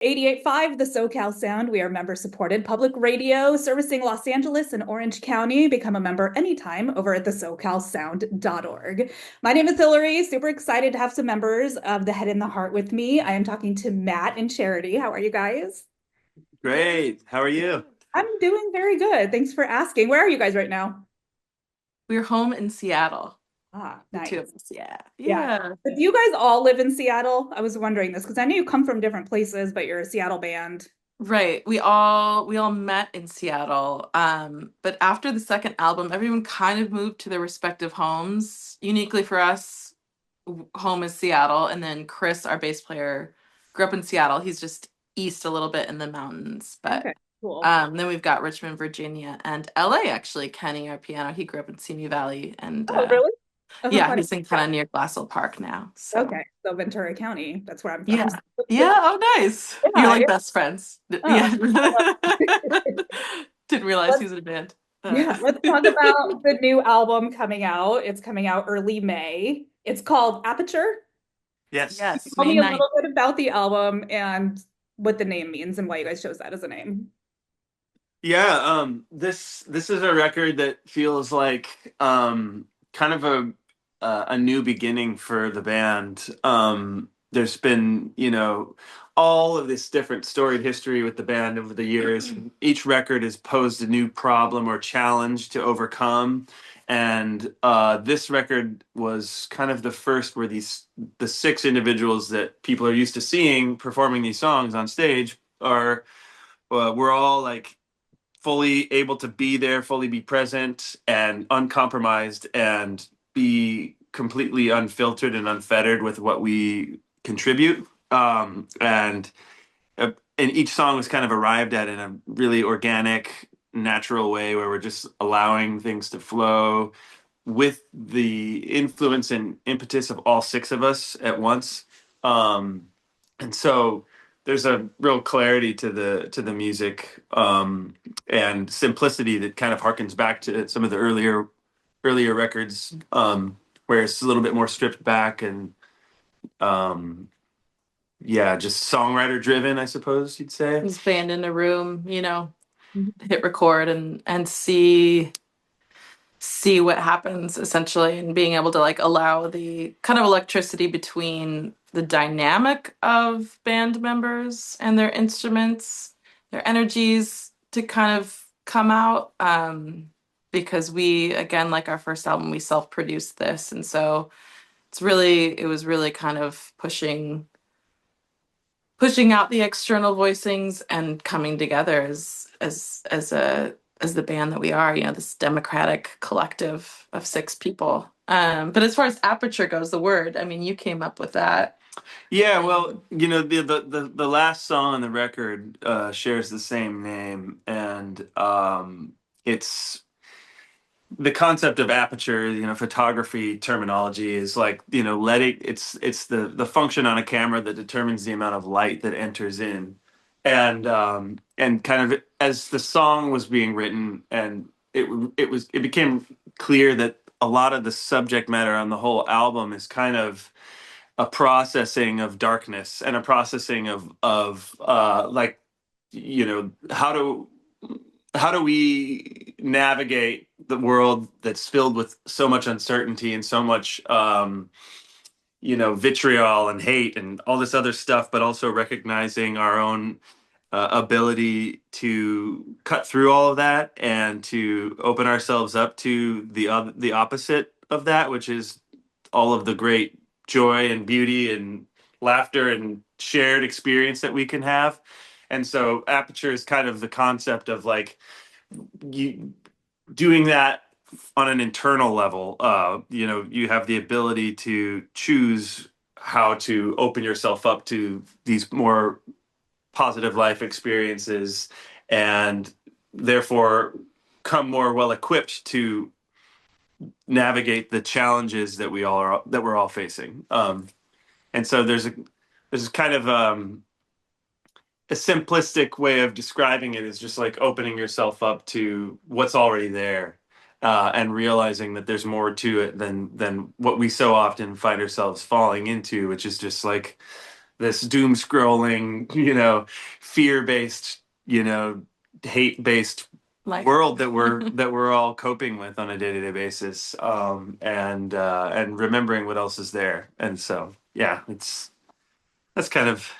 88.5, the SoCal Sound. We are member supported public radio servicing Los Angeles and Orange County. Become a member anytime over at the SoCalSound.org. My name is Hillary. Super excited to have some members of the Head and the Heart with me. I am talking to Matt and Charity. How are you guys? Great. How are you? I'm doing very good. Thanks for asking. Where are you guys right now? We're home in Seattle. Ah, The two nice. of us. Yeah. Yeah. Yeah. But do you guys all live in Seattle? I was wondering this because I know you come from different places, but you're a Seattle band. Right. We all met in Seattle. But after the second album, everyone kind of moved to their respective homes. Uniquely for us, home is Seattle, and then Chris, our bass player, grew up in Seattle. He's just east a little bit in the mountains. But Okay, cool. then we've got Richmond, Virginia, and LA actually. Kenny, our piano, he grew up in Simi Valley, and Oh, really? Oh, how yeah, funny. he's in kind of near Glassell Park now. So Okay, so Ventura County, that's where I'm from. yeah. Yeah. Oh, nice. You're Yeah, like best friends. oh, Yeah. Didn't realize he let's was in a band. let's talk about the new album coming out. It's coming out early May. It's called Aperture. Yes. Yes, Tell May me a 9th. little bit about the album and what the name means and why you guys chose that as a name. Yeah, this is a record that feels like kind of a new beginning for the band. There's been, all of this different storied history with the band over the years. Each record has posed a new problem or challenge to overcome. And this record was kind of the first where the six individuals that people are used to seeing performing these songs on stage are we're all like fully able to be there, fully be present and uncompromised and be completely unfiltered and unfettered with what we contribute. And each song was kind of arrived at in a really organic, natural way where we're just allowing things to flow with the influence and impetus of all six of us at once. Um, and so there's a real clarity to the music and simplicity that kind of harkens back to some of the earlier records where it's a little bit more stripped back and um, yeah, just songwriter driven, I suppose you'd say. Just band in a room, Mhm. hit record and see what happens essentially, and being able to like allow the kind of electricity between the dynamic of band members and their instruments, their energies to kind of come out. Because we, again, like our first album, we self-produced this, and so it was really kind of pushing out the external voicings and coming together as the band that we are, this democratic collective of six people. But as far as aperture goes, the word, I mean, you came up with that. Yeah, well, the last song on the record shares the same name, and it's the concept of aperture, photography terminology is like, letting it's the function on a camera that determines the amount of light that enters in. And kind of as the song was being written and it became clear that a lot of the subject matter on the whole album is kind of a processing of darkness and a processing of like, how do we navigate the world that's filled with so much uncertainty and so much vitriol and hate and all this other stuff, but also recognizing our own ability to cut through all of that and to open ourselves up to the opposite of that, which is all of the great joy and beauty and laughter and shared experience that we can have. And so aperture is kind of the concept of like you doing that on an internal level. You have the ability to choose how to open yourself up to these more positive life experiences and therefore come more well equipped to navigate the challenges that we're all facing. And so there's kind of a simplistic way of describing it is just like opening yourself up to what's already there, and realizing that there's more to it than what we so often find ourselves falling into, which is just like this doom scrolling, fear based, hate based Like, world that we're all coping with on a day-to-day basis, and remembering what else is there. And so yeah, that's kind of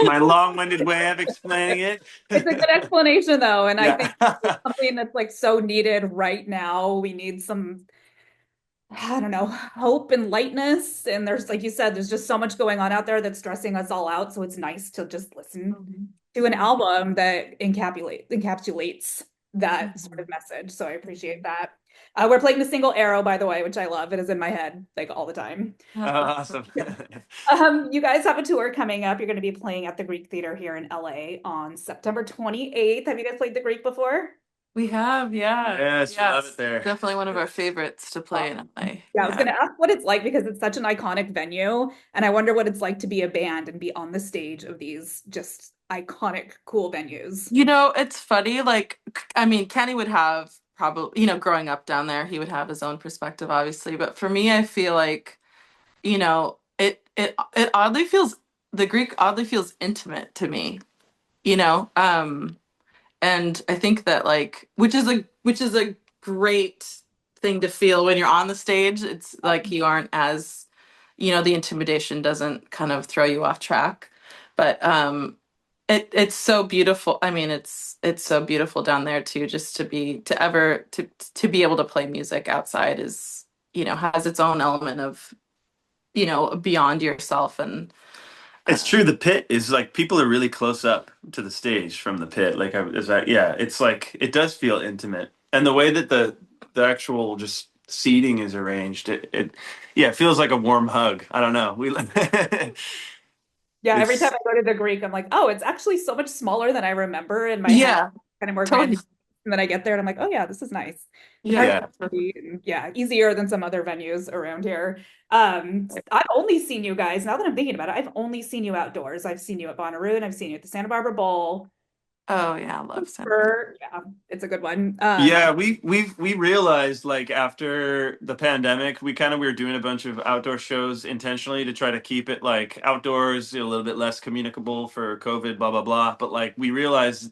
my long-winded way of explaining it. It's a good explanation though, and I think it's Yeah. something that's like so needed right now. We need some, I don't know, hope and lightness. And there's, like you said, there's just so much going on out there that's stressing us all out. So it's nice to just listen Mhm. to an album that encapsulates that sort Mhm. of message. So I appreciate that. We're playing the single Arrow, by the way, which I love. It is in my head like all the time. Awesome. You guys have a tour coming up. You're going to be playing at the Greek Theater here in LA on September 28th. Have you guys played the Greek before? We have, yeah. Yes, we love it Yes. there. Definitely one of our favorites to play in LA. Yeah, I was Yeah. going to ask what it's like because it's such an iconic venue, and I wonder what it's like to be a band and be on the stage of these just iconic, cool venues. It's funny. Like, I mean, Kenny would have probably, growing up down there, he would have his own perspective, obviously. But for me, I feel like, it oddly feels, the Greek oddly feels intimate to me, you know? And I think that like, which is a great thing to feel when you're on the stage. It's like you aren't as, the intimidation doesn't kind of throw you off track. But it's so beautiful. I mean, it's so beautiful down there too, just to be able to play music outside is, has its own element of, beyond yourself. And It's true. The pit is like people are really close up to the stage from the pit. Like, yeah, it's like it does feel intimate, and the way that the actual just seating is arranged, yeah, it feels like a warm hug. I don't know. Yeah, every time It's I go to the Greek, I'm like, oh, it's actually so much smaller than I remember in my head, yeah, kind of more grand. totally. And then I get there and I'm like, oh yeah, this is nice. The Yeah. parking yeah. yeah, easier than some other venues around here. I've only seen you guys, now that I'm thinking about it, I've only seen you outdoors. I've seen you at Bonnaroo and I've seen you at the Santa Barbara Bowl. Oh yeah, I love Santa Barbara. Yeah, it's a good one. Yeah, we realized like after the pandemic, we were doing a bunch of outdoor shows intentionally to try to keep it like outdoors, a little bit less communicable for COVID, blah blah blah. But like we realized,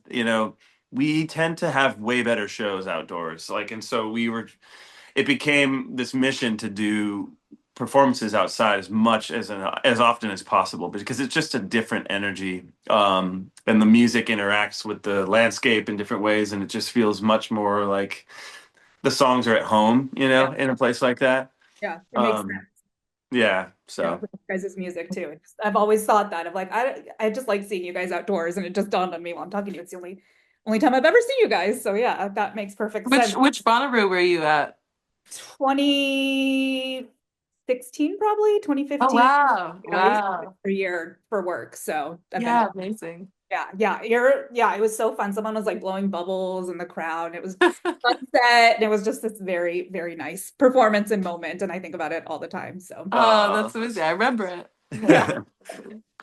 we tend to have way better shows outdoors. Like, and so it became this mission to do performances outside as much as often as possible because it's just a different energy, and the music interacts with the landscape in different ways, and it just feels much more like the songs are at home, Yeah, in a place like that. yeah, it makes um sense. yeah, Yeah, so with you guys' music too. I've always thought that of like I just like seeing you guys outdoors, and it just dawned on me while I'm talking to you. It's the only time I've ever seen you guys. So yeah, that makes perfect Which sense. which Bonnaroo were you at? 2016, probably Oh 2015. wow. I used to do it Wow. for a year for work. So I've been Yeah, amazing. yeah, it was so fun. Someone was like blowing bubbles in the crowd. It was sunset, and it was just this very, very nice performance and moment. And I think about it all the time. So Oh, that's amazing. I remember it. yeah.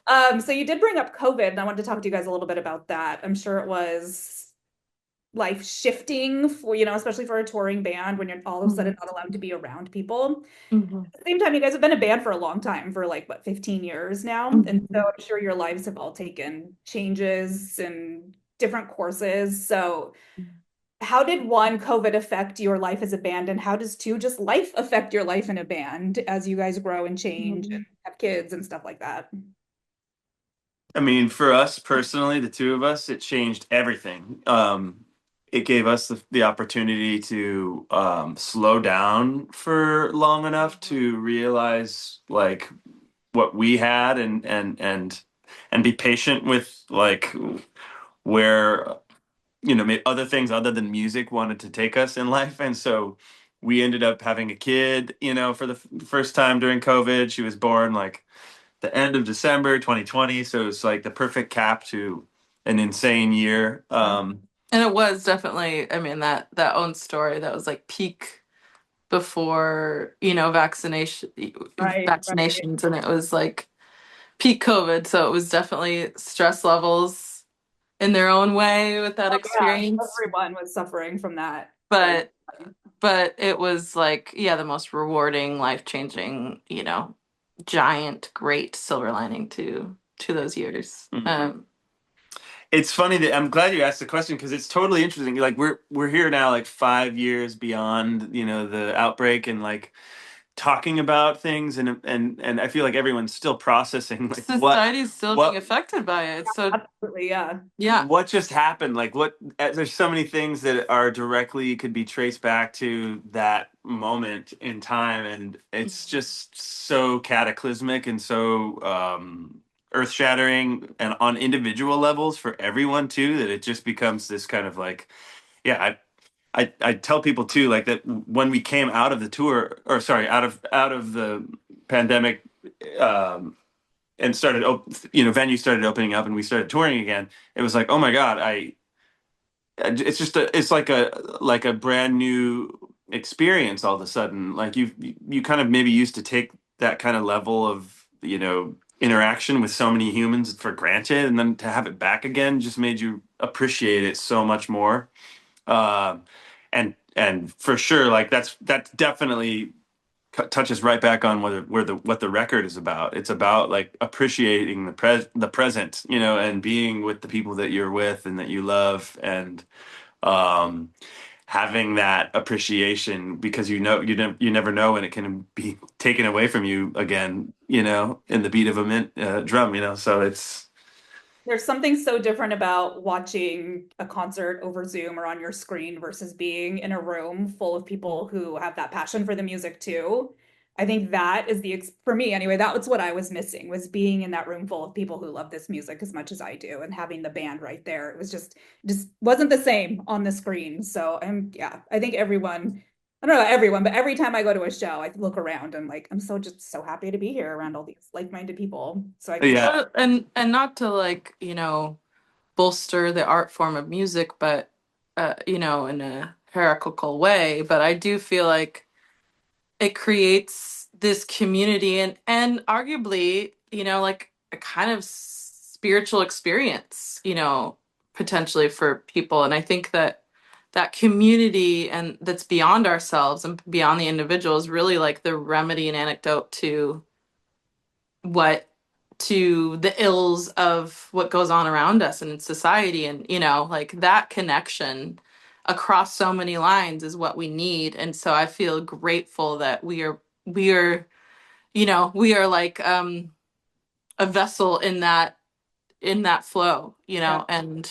Yeah. So you did bring up COVID, and I wanted to talk to you guys a little bit about that. I'm sure it was life shifting for, especially for a touring band when you're all of a sudden Mhm. not allowed to be around people. Mhm. At the same time, you guys have been a band for a long time, for like what, 15 years now. And so Mhm. I'm sure your lives have all taken changes and different courses. So how did one, COVID affect your life as a band, and how does two, just life affect your life in a band as you guys grow and change and Mhm. have kids and stuff like that? I mean, for us personally, the two of us, it changed everything. It gave us the opportunity to slow down for long enough to realize like what we had, and be patient with like where other things other than music wanted to take us in life. And so we ended up having a kid, for the first time during COVID. She was born like the end of December 2020. So it's like the perfect cap to an insane year. And it was definitely, I mean, that own story, that was like peak before, Right. vaccinations, and it was like peak COVID. So it was definitely stress levels in their own way with that Oh yeah, experience. everyone was suffering from that. So But but it was like, yeah, the most rewarding, life-changing, giant, great silver lining to those years. It's funny that I'm glad you asked the question because it's totally interesting. Like we're here now, like 5 years beyond, the outbreak, and like talking about things, and I feel like everyone's still processing like Society's still being what affected by it. So Absolutely, yeah. yeah, what just happened, like there's so many things that are directly could be traced back to that moment in time, and it's just so cataclysmic and so earth-shattering and on individual levels for everyone too, that it just becomes this kind of like, yeah, I tell people too, like that when we came out of the tour, or sorry, out of the pandemic, and venues started opening up and we started touring again. It was like, oh my God, it's like a brand new experience all of a sudden. Like you kind of maybe used to take that kind of level of, interaction with so many humans for granted, and then to have it back again just made you appreciate it so much more. Um, and for sure, like that's definitely touches right back on what the record is about. It's about like appreciating the present, and being with the people that you're with and that you love, and um, having that appreciation, because you never know when it can be taken away from you again, in the beat of a drum, So it's There's something so different about watching a concert over Zoom or on your screen versus being in a room full of people who have that passion for the music too. I think that is for me anyway, that was what I was missing, was being in that room full of people who love this music as much as I do, and having the band right there. It was just wasn't the same on the screen. So yeah, I think everyone, I don't know about everyone, but every time I go to a show, I look around and like I'm just so happy to be here around all these like-minded people. So I appreciate. yeah. and not to like, bolster the art form of music, but in a hierarchical way, but I do feel like it creates this community and arguably, like a kind of spiritual experience, potentially for people. And I think that community and that's beyond ourselves and beyond the individual is really like the remedy and antidote what to the ills of what goes on around us and in society. And like that connection across so many lines is what we need. And so I feel grateful that we are we are like a vessel in that flow, Yeah. and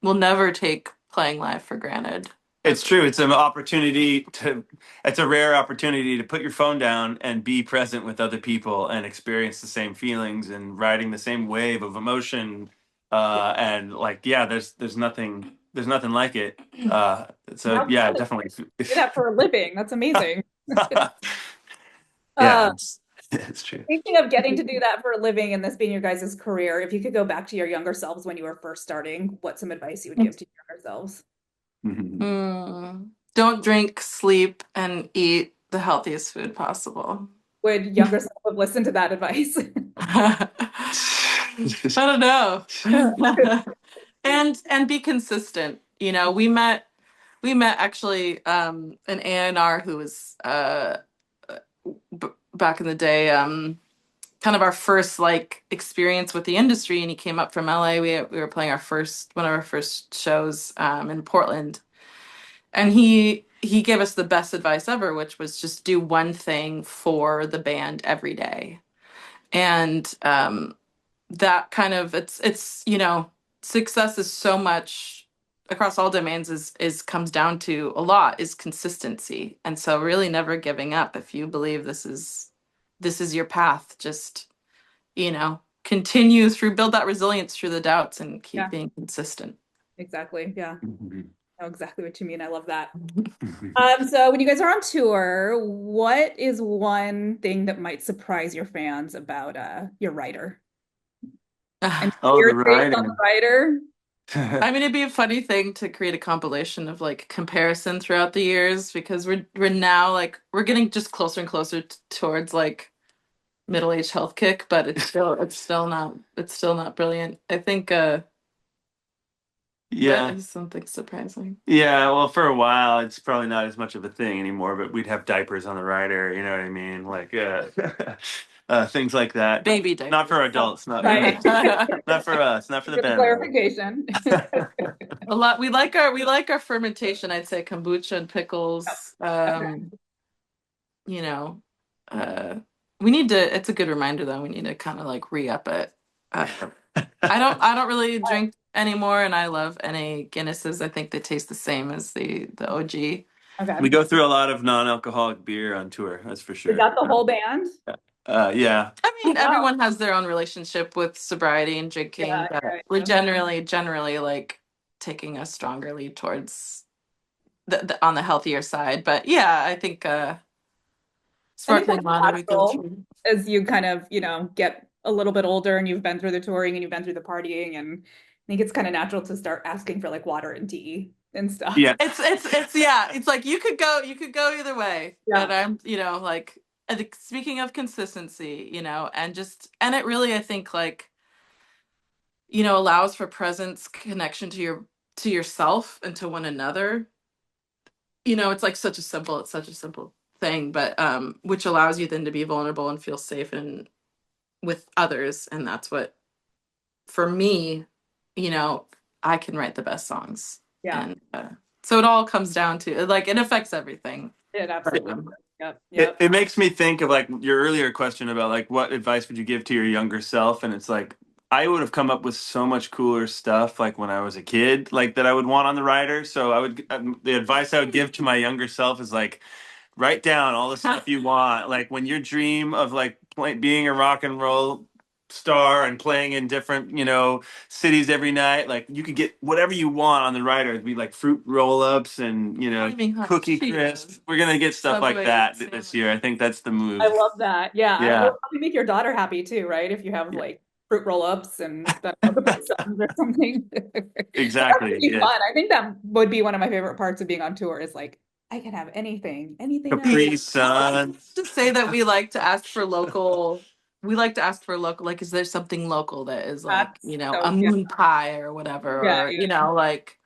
we'll never take playing live for granted. It's true. It's a rare opportunity to put your phone down and be present with other people and experience the same feelings and riding the same wave of emotion. And like, yeah, there's nothing like it. So How yeah, cool to definitely. do that for a living. That's amazing. Yeah, Uh, it's true. Speaking of getting to do that for a living and this being your guys' career, if you could go back to your younger selves when you were first starting, what's some advice you would give to your younger selves? Don't drink, sleep, and eat the healthiest food possible. Would younger self have listened to that advice? I don't know. And be consistent. We met actually an A&R who was back in the day, kind of our first like experience with the industry, and he came up from LA. We were playing one of our first shows in Portland, and he gave us the best advice ever, which was just do one thing for the band every day. And that kind of it's success is so much across all domains is comes down to a lot is consistency. And so really never giving up. If you believe this is your path, just build that resilience through the doubts and keep Yeah, being consistent. exactly. Yeah. I know exactly what you mean. I love that. So when you guys are on tour, what is one thing that might surprise your fans about your writer? And Oh, the weird things on the writing. writer? I mean, it'd be a funny thing to create a compilation of like comparison throughout the years, because we're now like we're getting just closer and closer towards like middle-aged health kick, but it's still not brilliant. I think Yeah. That is something surprising. Yeah, well, for a while, it's probably not as much of a thing anymore, but we'd have diapers on the rider, you know what I mean? Like, things like that. Baby Not for diapers. adults, not Right. not for us, not for the Good band members. clarification. A lot. We like our fermentation. I'd say kombucha and pickles. Okay. You know, uh, we need to. It's a good reminder though. We need to kind of like re-up it. Uh, I don't really drink anymore, and I love any Guinnesses. I think they taste the same as the OG. Okay. We go through a lot of non-alcoholic beer on tour, that's for Is sure. that the whole band? Yeah. I mean, Wow. everyone has their own relationship with sobriety and drinking, Yeah, but yeah, we're yeah. generally like taking a stronger lead towards on the healthier side. But yeah, I think I think sparkling that's wine we go natural through. as you kind of, get a little bit older and you've been through the touring and you've been through the partying, and I think it's kind of natural to start asking for like water and tea and stuff. Yeah. It's yeah. It's like you could go either way, Yeah. and I'm like speaking of consistency, and it really I think like allows for presence, connection to yourself and to one another. It's such a simple thing, but which allows you then to be vulnerable and feel safe and with others, and that's what for me, you know, I can write the best songs. Yeah. And so it all comes down to like it affects everything. It absolutely. Yep. It, Yep. it makes me think of like your earlier question about like what advice would you give to your younger self? And it's like I would have come up with so much cooler stuff like when I was a kid, like that I would want on the rider. So the advice I would give to my younger self is like write down all the stuff you want. Like when your dream of like being a rock and roll star and playing in different, cities every night, like you could get whatever you want on the rider. It'd be like fruit roll-ups and, Flaming hot cookie Cheetos, crisp. We're gonna get stuff like Subway that this sandwich. year. I think that's the I move. love that. Yeah. It Yeah. will probably make your daughter happy too, right? If you have Yeah. like fruit roll-ups and Capri Suns or something. That would Exactly. be Yeah. fun. I think that would be one of my favorite parts of being on tour is like I can have anything I Capri want. Sun. To say that we like to ask for local. We like to ask for local. Like, is there something local that is like That's a so good. moon pie or whatever, Yeah, or yeah. like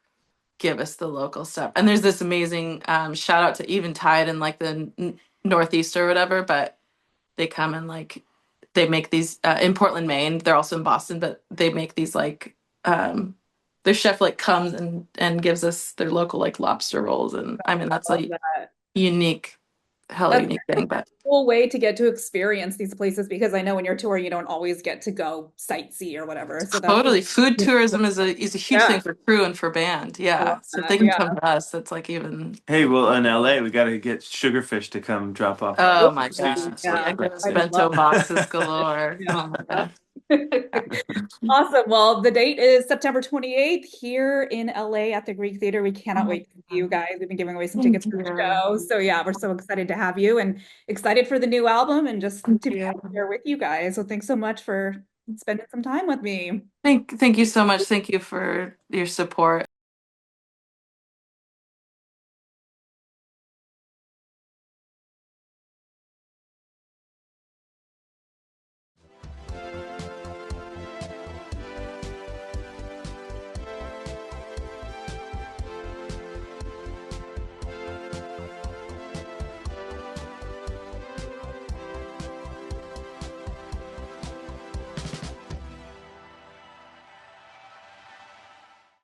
give us the local stuff. And there's this amazing shout out to Eventide in like the Northeast or whatever, but they come and like they make these in Portland, Maine. They're also in Boston, but they make these like their chef like comes and gives us their local like lobster rolls, and I mean that's Love a that. unique, hella That's unique such thing. a But cool way to get to experience these places because I know when you're touring, you don't always get to go sightsee or whatever. So that's totally, food tourism is a huge thing yeah, for crew and for band. I love Yeah, so if that. they can Yeah. come to us, that's like even. Hey, well, in LA, we got to get Sugarfish to come drop off Oh my sweets gosh, and stuff. yeah, Yeah. give us I love bento boxes galore. yeah. Oh my god. Awesome. Well, the date is September 28th here in LA at the Greek Theater. We Oh cannot my wait to see you god. guys. We've been giving away some Thank tickets for the you. show. So yeah, we're so excited to have you and excited for the new album and just Thank to be you. out here with you guys. So thanks so much for spending some time with me. Thank you so much. Thank you for your support.